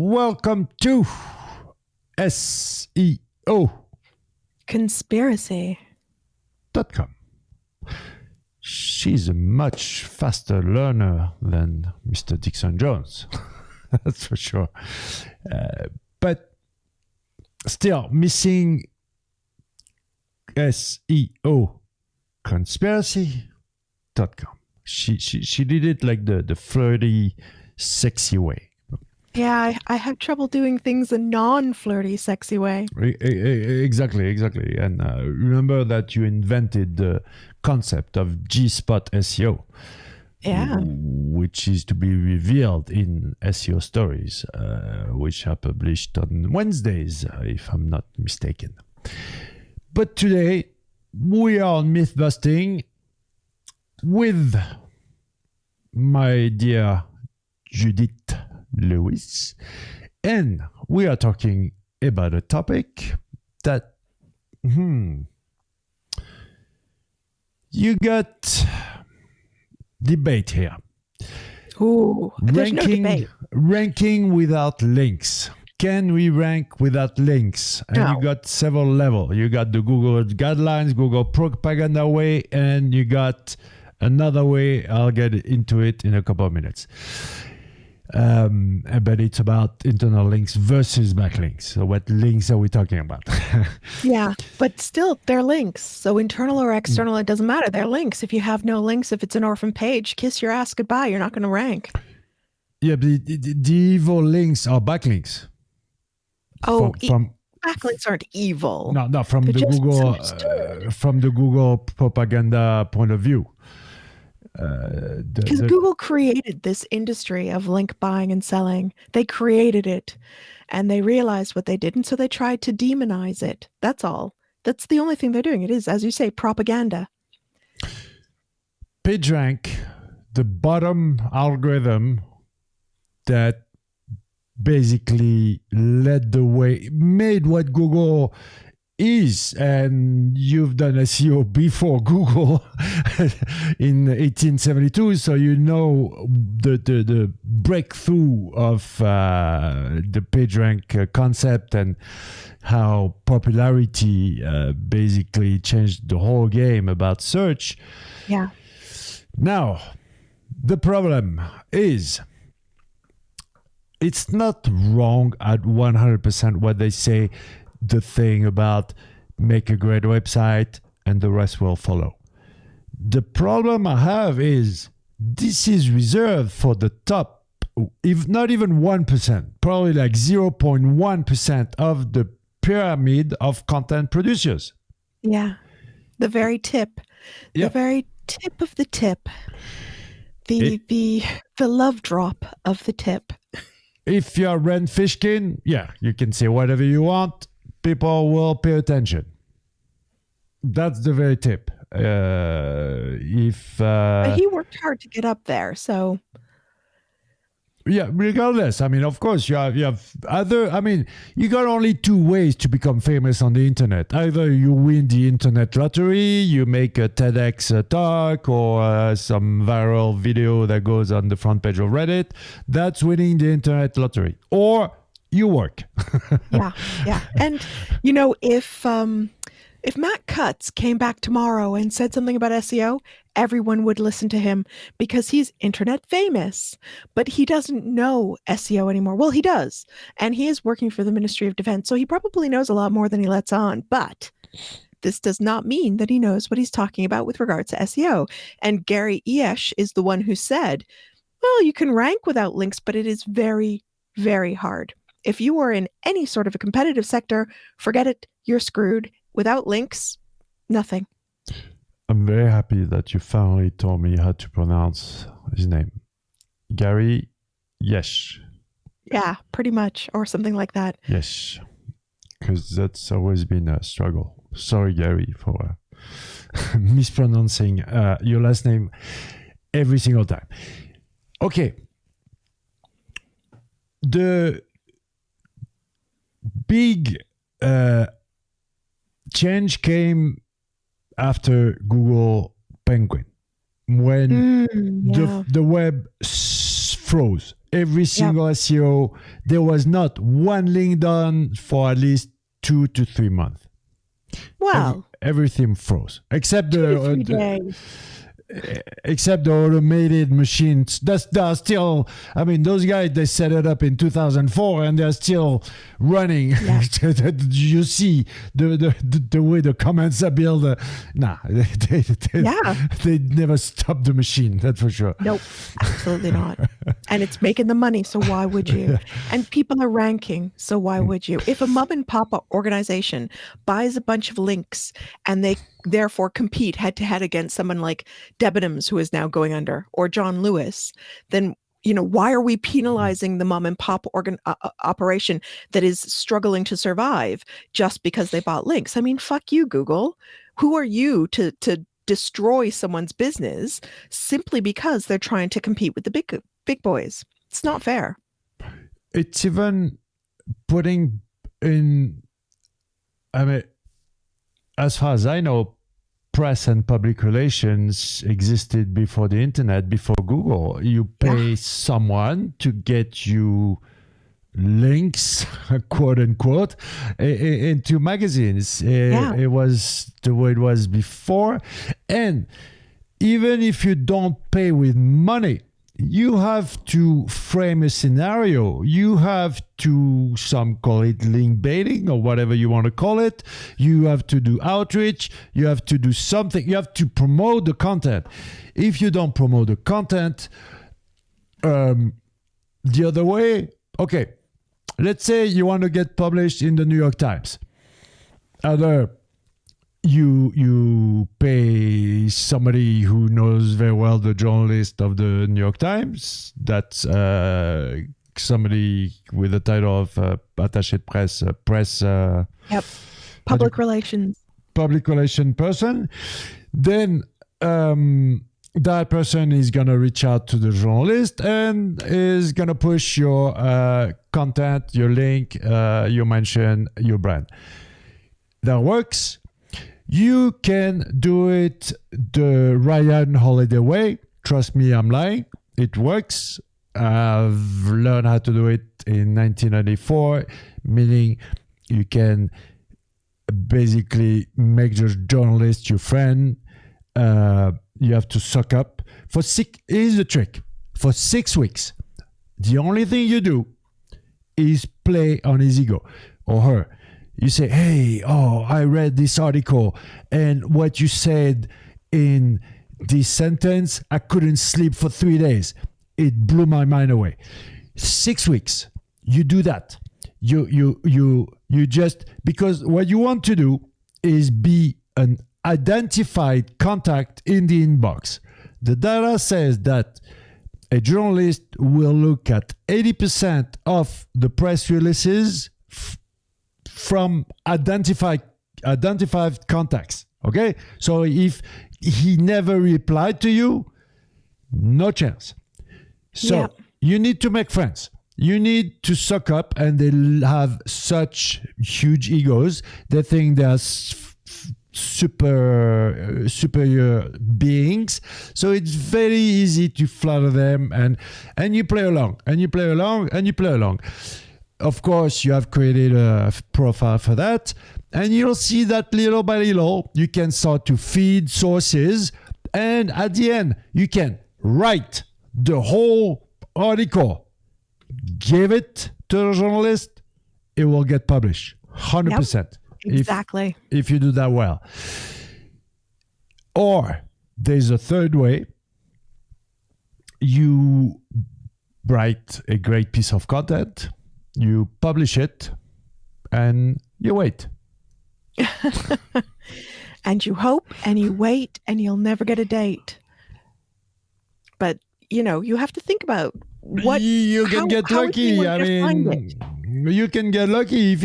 welcome to SEO Conspiracy.com. She's a much faster learner than Mr. Dixon Jones. That's for sure. But still missing SEO Conspiracy.com. She did it like the flirty, sexy way. Yeah, I have trouble doing things a non-flirty, sexy way. Exactly. And remember that you invented the concept of G-Spot SEO. Yeah. Which is to be revealed in SEO stories, which are published on Wednesdays, if I'm not mistaken. But today, we are on myth-busting with my dear Judith Lewis, and we are talking about a topic that you got debate here. Ooh, there's no debate. Ranking without links. Can we rank without links? And No. You got several levels. You got the Google guidelines, Google propaganda way, and you got another way. I'll get into it in a couple of minutes. But it's about internal links versus backlinks. So what links are we talking about? Yeah, but still, they're links. So internal or external, it doesn't matter. They're links. If you have no links, if it's an orphan page, kiss your ass goodbye. You're not going to rank. Yeah, but the evil links are backlinks. Oh, backlinks aren't evil. No, from the Google propaganda point of view. Because Google created this industry of link buying and selling. They created it and they realized what they did. And so they tried to demonize it. That's all. That's the only thing they're doing. It is, as you say, propaganda. PageRank, the bottom algorithm that basically led the way, made what Google is, and you've done SEO before Google in 1872, so you know the breakthrough of the PageRank concept and how popularity basically changed the whole game about search. Yeah. Now, the problem is it's not wrong at 100% what they say. The thing about make a great website and the rest will follow. The problem I have is this is reserved for the top, if not even 1%, probably like 0.1% of the pyramid of content producers. Yeah. The very tip. Yeah. The very tip of the tip. The love drop of the tip. If you're Ren Fishkin, yeah, you can say whatever you want. People will pay attention. That's the very tip. But he worked hard to get up there, so yeah, regardless. I mean, of course, you have other. I mean, you got only two ways to become famous on the internet. Either you win the internet lottery, you make a TEDx talk or some viral video that goes on the front page of Reddit. That's winning the internet lottery. Or you work. yeah. And if Matt Cutts came back tomorrow and said something about SEO, everyone would listen to him because he's internet famous. But he doesn't know SEO anymore. Well, he does. And he is working for the Ministry of Defense, so he probably knows a lot more than he lets on. But this does not mean that he knows what he's talking about with regards to SEO. And Gary Eesh is the one who said, well, you can rank without links, but it is very, very hard. If you are in any sort of a competitive sector, forget it. You're screwed. Without links, nothing. I'm very happy that you finally told me how to pronounce his name. Gary Yesh. Yeah, pretty much. Or something like that. Yes. Because that's always been a struggle. Sorry, Gary, for mispronouncing your last name every single time. Okay. The big change came after Google Penguin, when the web froze. every single SEO. There was not one link done for at least 2 to 3 months. Well, Everything froze except 2 to 3 the days. except the automated machines. They're still, I mean, those guys, they set it up in 2004 and they're still running. Yeah. You see the way the comments are built. They never stop the machine, that's for sure. Nope, absolutely not. And it's making the money, so why would you? And people are ranking, so why would you? If a mom and pop organization buys a bunch of links and they therefore compete head to head against someone like Debenhams, who is now going under, or John Lewis, then why are we penalizing the mom and pop operation that is struggling to survive just because they bought links? I mean, fuck you, Google. Who are you to destroy someone's business simply because they're trying to compete with the big boys? It's not fair. It's even putting in, I mean, as far as I know, press and public relations existed before the internet, before Google. You pay someone to get you links, quote unquote, into magazines. It was the way it was before. And even if you don't pay with money, you have to frame a scenario. You have to, some call it link baiting or whatever you want to call it. You have to do outreach. You have to do something. You have to promote the content. If you don't promote the content, the other way, okay, let's say you want to get published in the New York Times. Either you pay somebody who knows very well the journalist of the New York Times. That's somebody with the title of attaché de presse. Public relations person. Then that person is going to reach out to the journalist and is going to push your content, your link, your mention, your brand. That works. You can do it the Ryan Holiday way. Trust me, I'm lying. It works. I've learned how to do it in 1994, meaning you can basically make the journalist your friend. You have to suck up. Here's the trick. For 6 weeks, the only thing you do is play on his ego or her. You say, hey, I read this article and what you said in this sentence, I couldn't sleep for 3 days. It blew my mind away. 6 weeks, you do that. You just, because what you want to do is be an identified contact in the inbox. The data says that a journalist will look at 80% of the press releases from identified contacts. Okay, so if he never replied to you, no chance. So you need to make friends. You need to suck up, and they have such huge egos. They think they're superior beings. So it's very easy to flatter them, and you play along, and you play along, and you play along. Of course, you have created a profile for that, and you'll see that little by little, you can start to feed sources, and at the end, you can write the whole article, give it to the journalist, it will get published, 100%. Yep, exactly. If you do that well. Or there's a third way. You write a great piece of content, you publish it, and you wait. And you hope, and you wait, and you'll never get a date. But, you have to think about what you can get lucky. I mean, you can get lucky if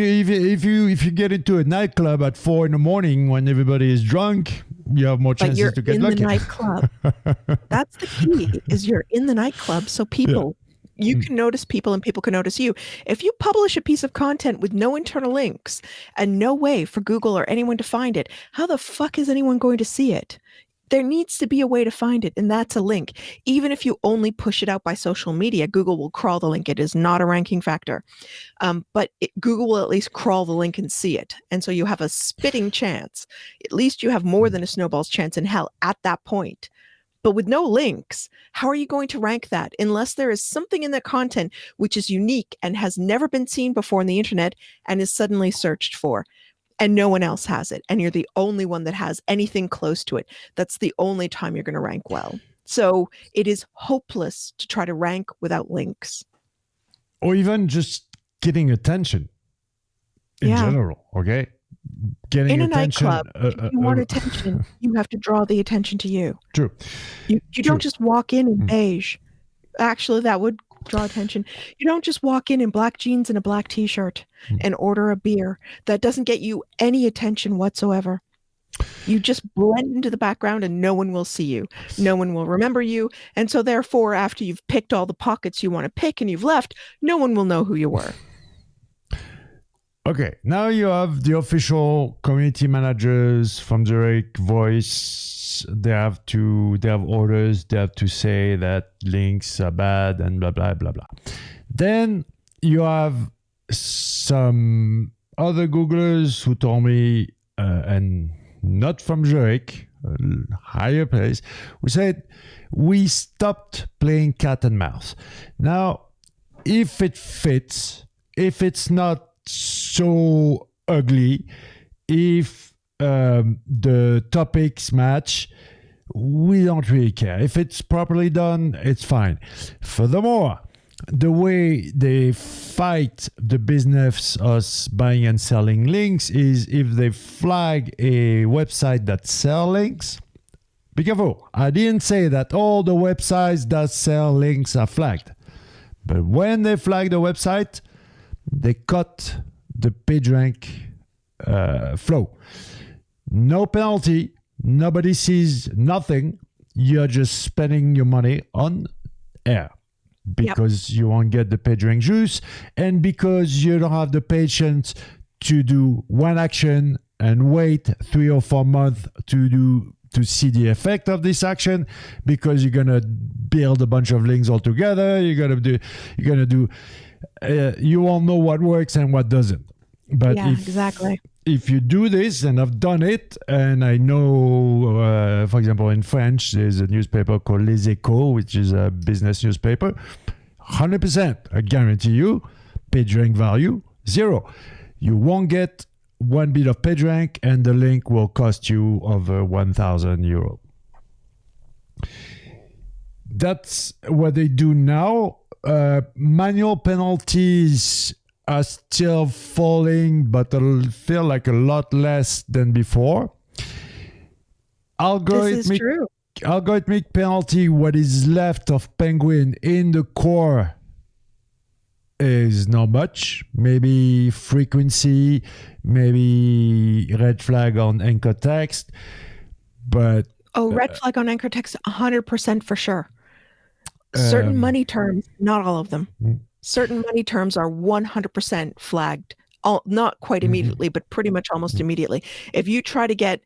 you get into a nightclub at 4 a.m. when everybody is drunk. You have more chances to get lucky. But you're in the nightclub. That's the key. Is you're in the nightclub, so people. Yeah. You can notice people and people can notice you. If you publish a piece of content with no internal links and no way for Google or anyone to find it, how the fuck is anyone going to see it? there needs to be a way to find it, and that's a link. Even if you only push it out by social media, Google will crawl the link. It is not a ranking factor. But Google will at least crawl the link and see it. And so you have a spitting chance. At least you have more than a snowball's chance in hell at that point. But with no links, how are you going to rank that unless there is something in the content which is unique and has never been seen before on the internet and is suddenly searched for? And no one else has it, and you're the only one that has anything close to it. That's the only time you're going to rank well. So it is hopeless to try to rank without links. Or even just getting attention in general, okay? Getting in a attention, nightclub, if you want attention, you have to draw the attention to you. True. You don't just walk in beige. Actually, that would draw attention. You don't just walk in black jeans and a black t-shirt and order a beer. That doesn't get you any attention whatsoever. You just blend into the background and no one will see you. No one will remember you. And so therefore, after you've picked all the pockets you want to pick and you've left, no one will know who you were. Okay, now you have the official community managers from Zurich voice. They have orders. They have to say that links are bad and blah, blah, blah, blah. Then you have some other Googlers who told me, and not from Zurich, a higher place, who said, we stopped playing cat and mouse. Now, if it fits, if it's not so ugly, if the topics match, we don't really care. If it's properly done, it's fine. Furthermore, the way they fight the business us buying and selling links is if they flag a website that sell links. Be careful. I didn't say that all the websites that sell links are flagged. But when they flag the website, they cut the PageRank flow. No penalty. Nobody sees nothing. You're just spending your money on air because you won't get the PageRank juice and because you don't have the patience to do one action and wait 3 or 4 months to see the effect of this action, because you're gonna build a bunch of links all together. You won't know what works and what doesn't. But exactly. If you do this, and I've done it, and I know, for example, in French, there's a newspaper called Les Echos, which is a business newspaper. 100%, I guarantee you, PageRank value, 0. You won't get one bit of PageRank, and the link will cost you over 1,000 euro. That's what they do now. Manual penalties are still falling, but I feel like a lot less than before. This is true. Algorithmic penalty, what is left of Penguin in the core is not much. Maybe frequency, maybe red flag on anchor text, but... red flag on anchor text, 100% for sure. Certain money terms, not all of them. Certain money terms are 100% flagged. Not quite immediately, but pretty much almost immediately. If you try to get,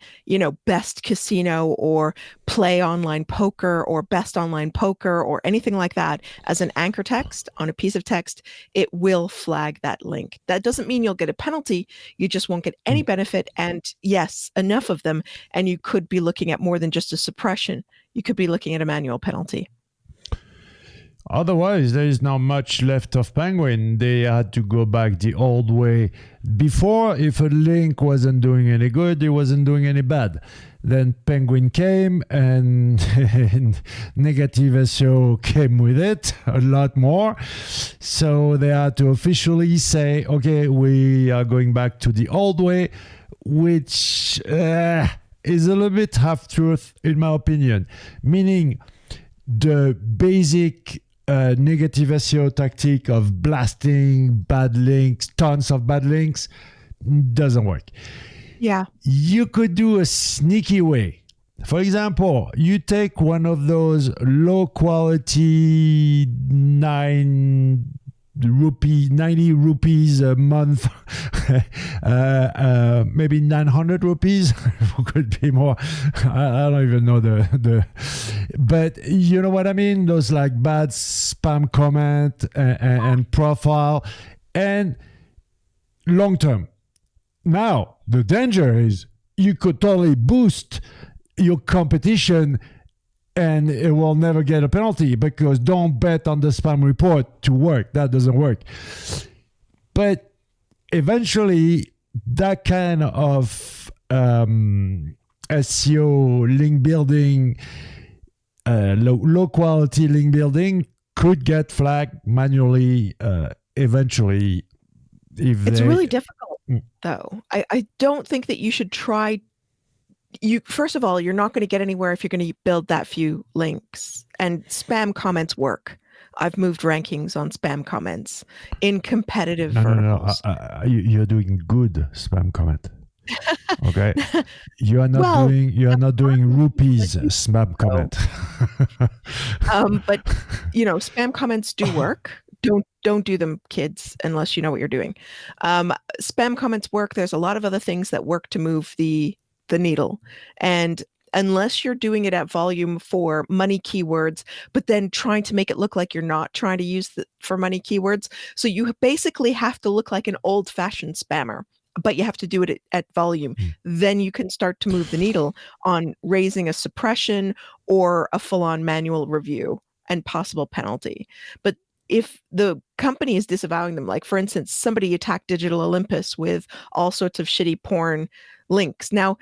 best casino or play online poker or best online poker or anything like that as an anchor text on a piece of text, it will flag that link. That doesn't mean you'll get a penalty. You just won't get any benefit. And yes, enough of them. And you could be looking at more than just a suppression. You could be looking at a manual penalty. Otherwise, there is not much left of Penguin. They had to go back the old way. Before, if a link wasn't doing any good, it wasn't doing any bad. Then Penguin came and negative SEO came with it, a lot more. So they had to officially say, okay, we are going back to the old way, which is a little bit half-truth in my opinion. Meaning the basic negative SEO tactic of blasting bad links, tons of bad links, doesn't work. Yeah. You could do a sneaky way. For example, you take one of those low quality 9 90 rupees a month, maybe 900 rupees, could be more. I don't even know but you know what I mean? Those like bad spam comment and profile and long term. Now, the danger is you could totally boost your competition and it will never get a penalty, because don't bet on the spam report to work. That doesn't work. But eventually, that kind of SEO link building, low quality link building could get flagged manually eventually. It's really difficult, though. I don't think that you should try. First of all, you're not going to get anywhere if you're going to build that few links, and spam comments work. I've moved rankings on spam comments in competitive verticals. No. You're doing good spam comment. Okay, you are not doing rupees spam comment. But spam comments do work. Don't do them, kids, unless you know what you're doing. Spam comments work. There's a lot of other things that work to move the needle, and unless you're doing it at volume for money keywords, but then trying to make it look like you're not trying to use for money keywords, so you basically have to look like an old-fashioned spammer, but you have to do it at volume. Then you can start to move the needle on raising a suppression or a full-on manual review and possible penalty. But if the company is disavowing them, like for instance, somebody attacked Digital Olympus with all sorts of shitty porn links. Now,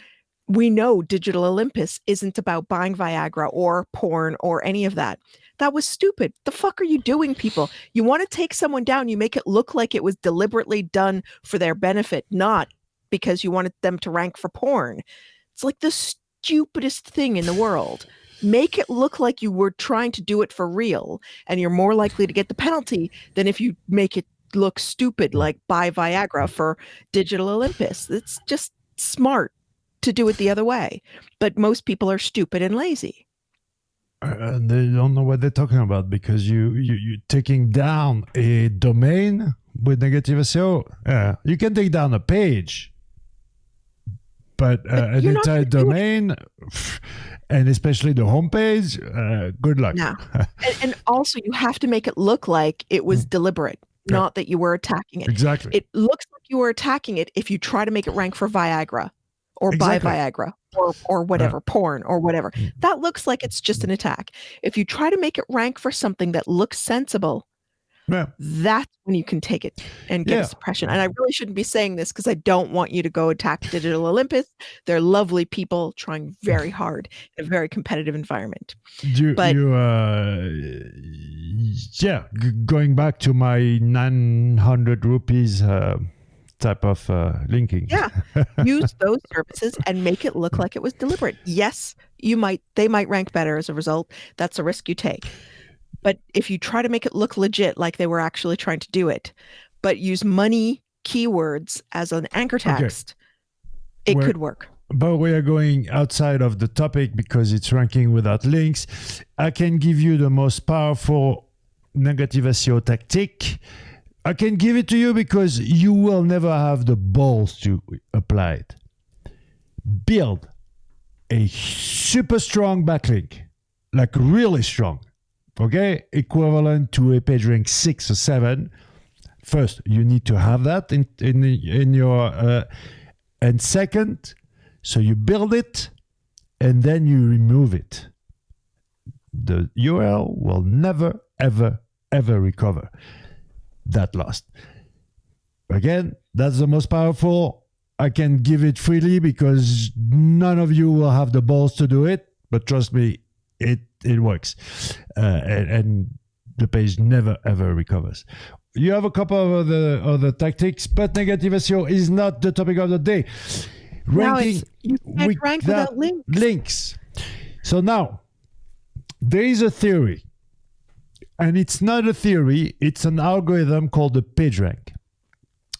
we know Digital Olympus isn't about buying Viagra or porn or any of that. That was stupid. The fuck are you doing, people? You want to take someone down, you make it look like it was deliberately done for their benefit, not because you wanted them to rank for porn. It's like the stupidest thing in the world. Make it look like you were trying to do it for real, and you're more likely to get the penalty than if you make it look stupid, like buy Viagra for Digital Olympus. It's just smart to do it the other way. But most people are stupid and lazy. They don't know what they're talking about, because you're taking down a domain with negative SEO. You can take down a page, but an entire domain, and especially the homepage, good luck. No. and also, you have to make it look like it was deliberate, not that you were attacking it. Exactly. It looks like you were attacking it if you try to make it rank for Viagra or buy Viagra or whatever, porn or whatever. That looks like it's just an attack. If you try to make it rank for something that looks sensible, that's when you can take it and get a suppression. And I really shouldn't be saying this because I don't want you to go attack Digital Olympus. They're lovely people trying very hard in a very competitive environment. Going back to my 900 rupees type of linking. Use those services and make it look like it was deliberate. Yes, they might rank better as a result. That's a risk you take. But if you try to make it look legit, like they were actually trying to do it, but use money keywords as an anchor text, it could work. But we are going outside of the topic because it's ranking without links. I can give you the most powerful negative SEO tactic. I can give it to you because you will never have the balls to apply it. Build a super strong backlink, like really strong. Okay, equivalent to a page rank 6 or 7. First, you need to have that in your. And second, so you build it, and then you remove it. The URL will never, ever, ever recover that lost. Again, that's the most powerful. I can give it freely because none of you will have the balls to do it. But trust me, it works, and the page never ever recovers. You have a couple of other tactics, but negative SEO is not the topic of the day. Ranking, you can't rank without links. So now there is a theory, and it's not a theory; it's an algorithm called the PageRank.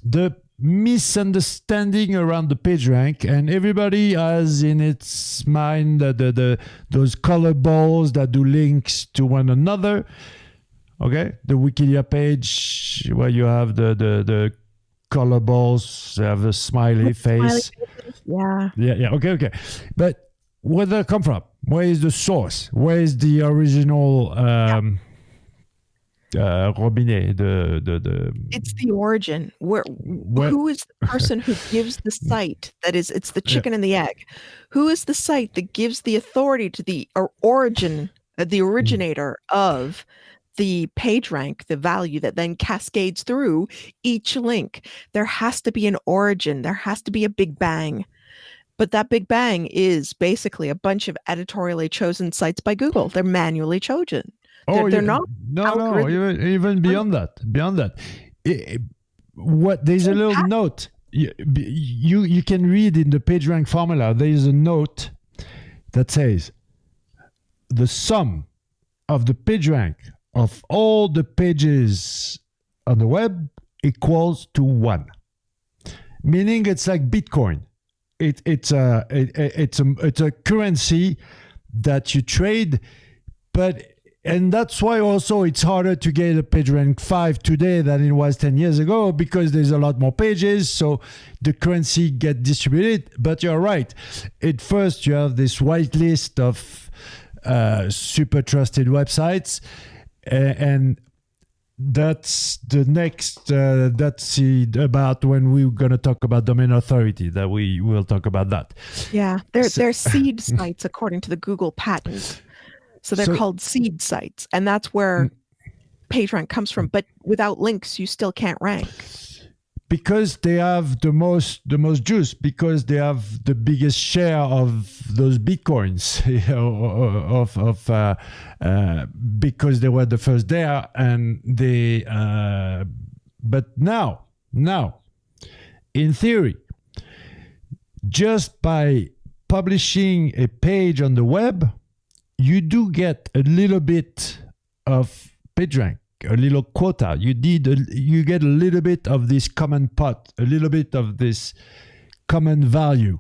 The misunderstanding around the PageRank, and everybody has in its mind those color balls that do links to one another. Okay, the Wikipedia page where you have the color balls, have a smiley face. Yeah. Yeah. Okay. But where did it come from? Where is the source? Where is the original robinet? It's the origin. Who is the person who gives the site? It's the chicken and the egg. Who is the site that gives the authority to the origin, the originator of the page rank, the value that then cascades through each link? There has to be an origin. There has to be a big bang. But that big bang is basically a bunch of editorially chosen sites by Google. They're manually chosen. They're not. No. Even beyond that. There's a little note. You can read in the PageRank formula. There is a note that says the sum of the PageRank of all the pages on the web equals to 1. Meaning it's like Bitcoin. It's a currency that you trade, and that's why also it's harder to get a PageRank 5 today than it was 10 years ago, because there's a lot more pages, so the currency get distributed. But you're right. At first, you have this white list of super trusted websites, and that's the next that's about when we're going to talk about domain authority, that we will talk about that. Yeah, they're seed sites according to the Google patent. So they're called seed sites, and that's where PageRank comes from. But without links, you still can't rank. Because they have the most juice, because they have the biggest share of those bitcoins, because they were the first there, and they. But now, in theory, just by publishing a page on the web, you do get a little bit of PageRank. A little quota. You get a little bit of this common pot, a little bit of this common value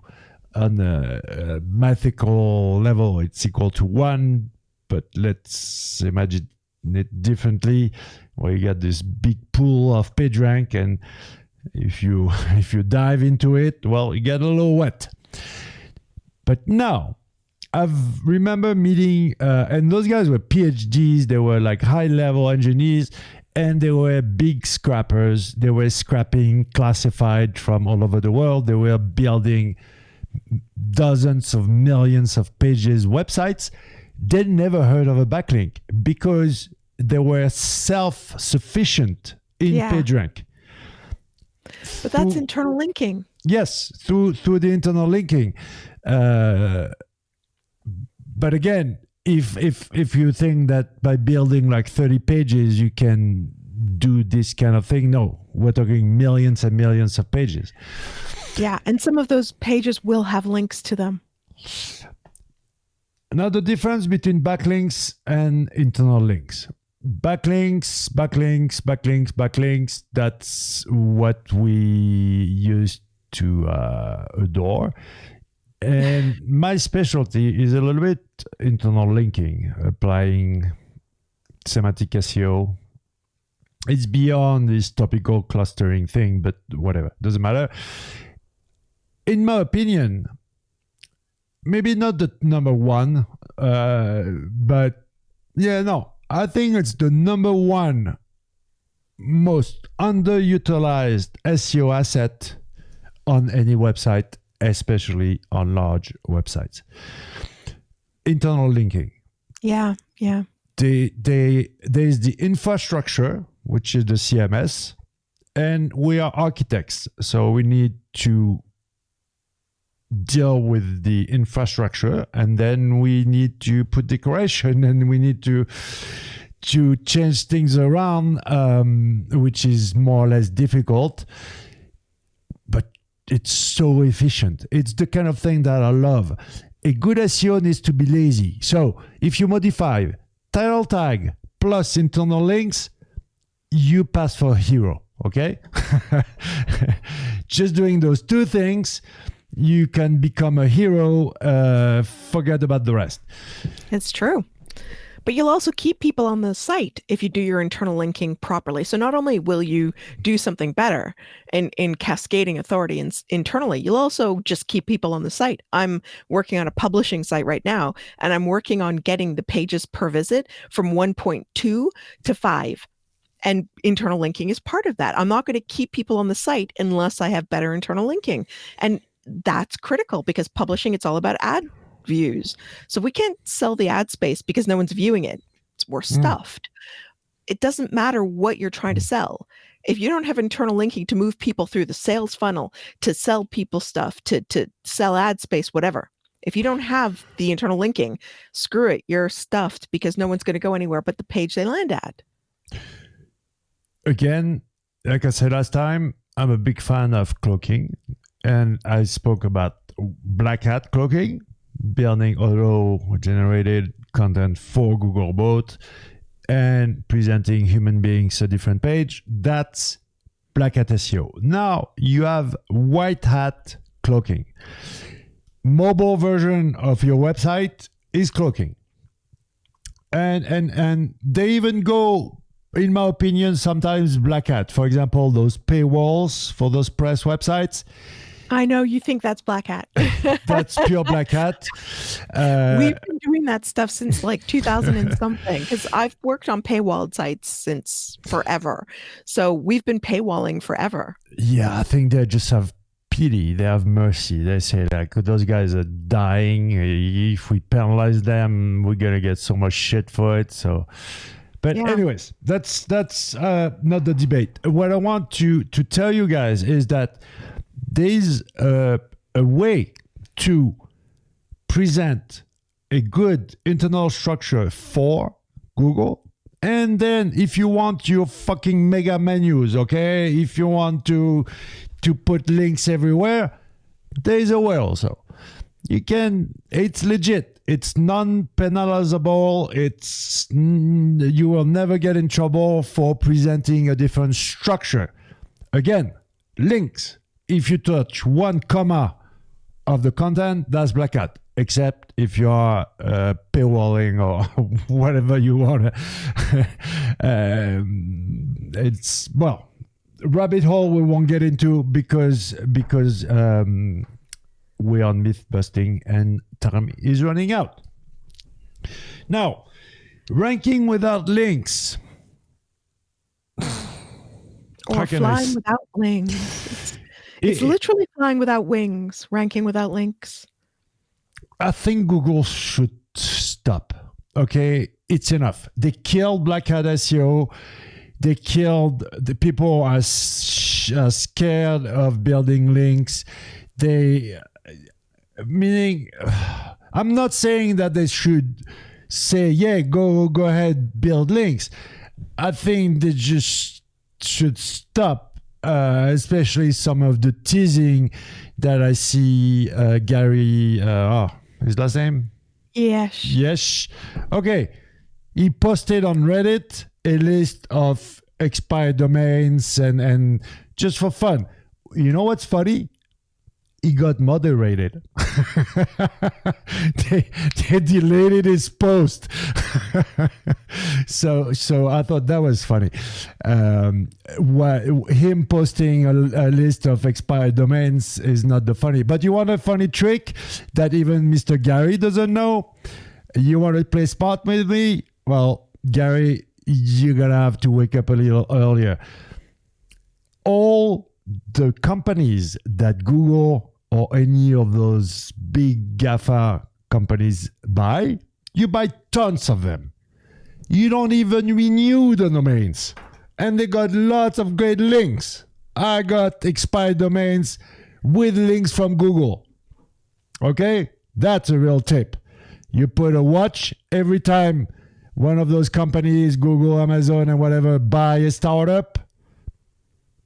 on a mathematical level. It's equal to 1, but let's imagine it differently, where you get this big pool of PageRank, and if you dive into it, well, you get a little wet. But now, I remember meeting, and those guys were PhDs, they were like high-level engineers, and they were big scrappers. They were scrapping classified from all over the world. They were building dozens of millions of pages websites. They never heard of a backlink because they were self-sufficient in PageRank. But that's internal linking. Yes, through the internal linking. But again, if you think that by building like 30 pages you can do this kind of thing, no, we're talking millions and millions of pages. Yeah, and some of those pages will have links to them. Now, the difference between backlinks and internal links. Backlinks, that's what we used to adore. And my specialty is a little bit internal linking, applying semantic SEO. It's beyond this topical clustering thing, but whatever, doesn't matter. In my opinion, maybe not the number one, but I think it's the number one most underutilized SEO asset on any website, especially on large websites. Internal linking. Yeah. There's the infrastructure, which is the CMS, and we are architects, so we need to deal with the infrastructure, and then we need to put decoration, and we need to change things around, which is more or less difficult, but it's so efficient. It's the kind of thing that I love. A good SEO needs to be lazy. So if you modify title tag plus internal links, you pass for a hero, okay? Just doing those two things, you can become a hero. Forget about the rest. It's true. But you'll also keep people on the site if you do your internal linking properly. So not only will you do something better in cascading authority internally, you'll also just keep people on the site. I'm working on a publishing site right now, and I'm working on getting the pages per visit from 1.2 to 5. And internal linking is part of that. I'm not going to keep people on the site unless I have better internal linking. And that's critical because publishing, it's all about ad views. So we can't sell the ad space because no one's viewing it. We're stuffed. It doesn't matter what you're trying to sell. If you don't have internal linking to move people through the sales funnel, to sell people stuff, to sell ad space, whatever. If you don't have the internal linking, screw it. You're stuffed because no one's going to go anywhere but the page they land at. Again, like I said last time, I'm a big fan of cloaking. And I spoke about black hat cloaking, building auto-generated content for Googlebot and presenting human beings a different page. That's black hat SEO. Now you have white hat cloaking. Mobile version of your website is cloaking. And they even go, in my opinion, sometimes black hat. For example, those paywalls for those press websites. I know you think that's black hat. That's pure black hat. We've been doing that stuff since like 2000 and something, because I've worked on paywalled sites since forever. So we've been paywalling forever. Yeah, I think they just have pity. They have mercy. They say like, those guys are dying. If we penalize them, we're going to get so much shit for it. So... But anyways, that's not the debate. What I want to tell you guys is that there's a way to present a good internal structure for Google. And then if you want your fucking mega menus, okay, if you want to put links everywhere, there's a way also. You can, it's legit. It's non-penalizable. You will never get in trouble for presenting a different structure. Again, links. If you touch one comma of the content, that's black hat. Except if you are paywalling or whatever you want. It's, well, rabbit hole we won't get into because we're on myth busting and time is running out. Now, ranking without links. Or flying without wings. It's literally flying without wings, ranking without links. I think Google should stop. Okay, it's enough. They killed black hat SEO. They killed the people are scared of building links. Meaning, I'm not saying that they should say, yeah, go ahead, build links. I think they just should stop, especially some of the teasing that I see Gary, his last name? Yes. Yes. Okay. He posted on Reddit a list of expired domains and just for fun. You know what's funny? He got moderated. they deleted his post. so I thought that was funny. Him posting a list of expired domains is not the funny. But you want a funny trick that even Mr. Gary doesn't know? You want to play smart with me? Well, Gary, you're going to have to wake up a little earlier. All the companies that Google or any of those big GAFA companies buy, you buy tons of them. You don't even renew the domains. And they got lots of great links. I got expired domains with links from Google. Okay? That's a real tip. You put a watch every time one of those companies, Google, Amazon, and whatever, buy a startup,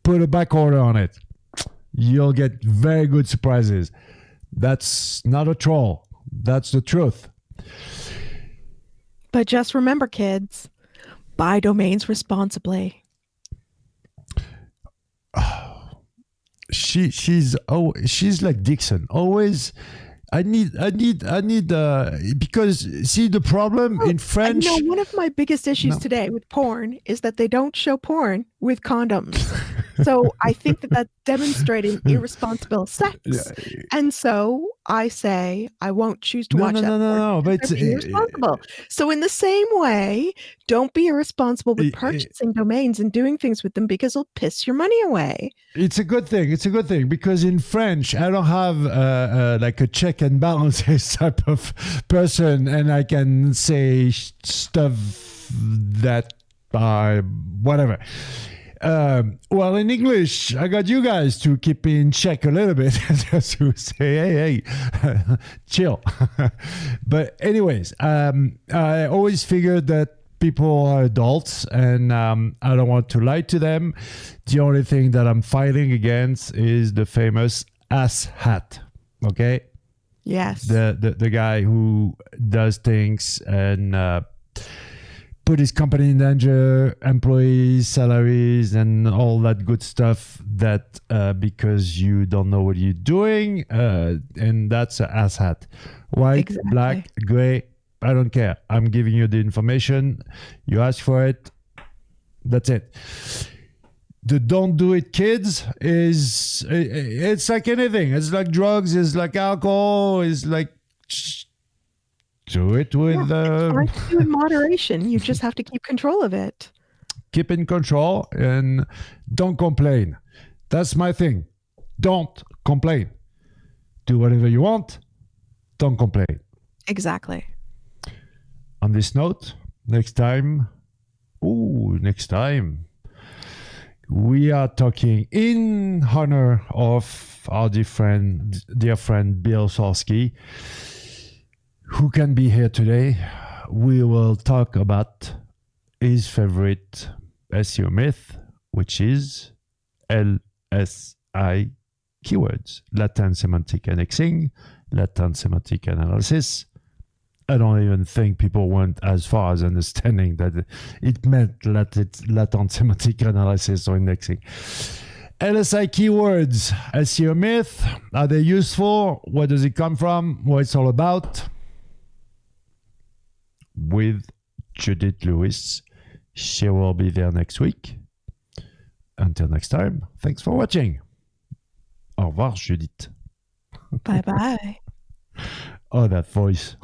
put a back order on it. You'll get very good surprises. That's not a troll. That's the truth. But just remember, kids, buy domains responsibly. She's like Dixon. Always I need because see the problem in French. One of my biggest issues today with porn is that they don't show porn with condoms. So I think that that's demonstrating irresponsible sex. And so I say I won't choose to watch that. No, but it's irresponsible. So in the same way, don't be irresponsible with purchasing domains and doing things with them because it'll piss your money away. It's a good thing. It's a good thing because in French, I don't have like a check and balances type of person, and I can say stuff that whatever. Well, in English, I got you guys to keep in check a little bit, just to say, hey, chill. But anyways, I always figured that people are adults, and I don't want to lie to them. The only thing that I'm fighting against is the famous ass hat. Okay? Yes. The guy who does things and put his company in danger, employees, salaries, and all that good stuff that because you don't know what you're doing, and that's an ass hat. White, black, gray, I don't care. I'm giving you the information. You ask for it. That's it. The don't do it kids it's like anything. It's like drugs, it's like alcohol, it's like do it with it's fine to do in moderation. You just have to keep control of it. Keep in control and don't complain. That's my thing. Don't complain. Do whatever you want. Don't complain. Exactly. On this note, next time, we are talking in honor of our dear friend Bill Sorsky, who can be here today. We will talk about his favorite SEO myth, which is LSI keywords, latent semantic indexing, latent semantic analysis. I don't even think people went as far as understanding that it meant latent semantic analysis or indexing. LSI keywords, SEO myth. Are they useful? Where does it come from? What it's all about? With Judith Lewis. She will be there next week. Until next time, thanks for watching. Au revoir, Judith. Bye-bye. Oh, that voice.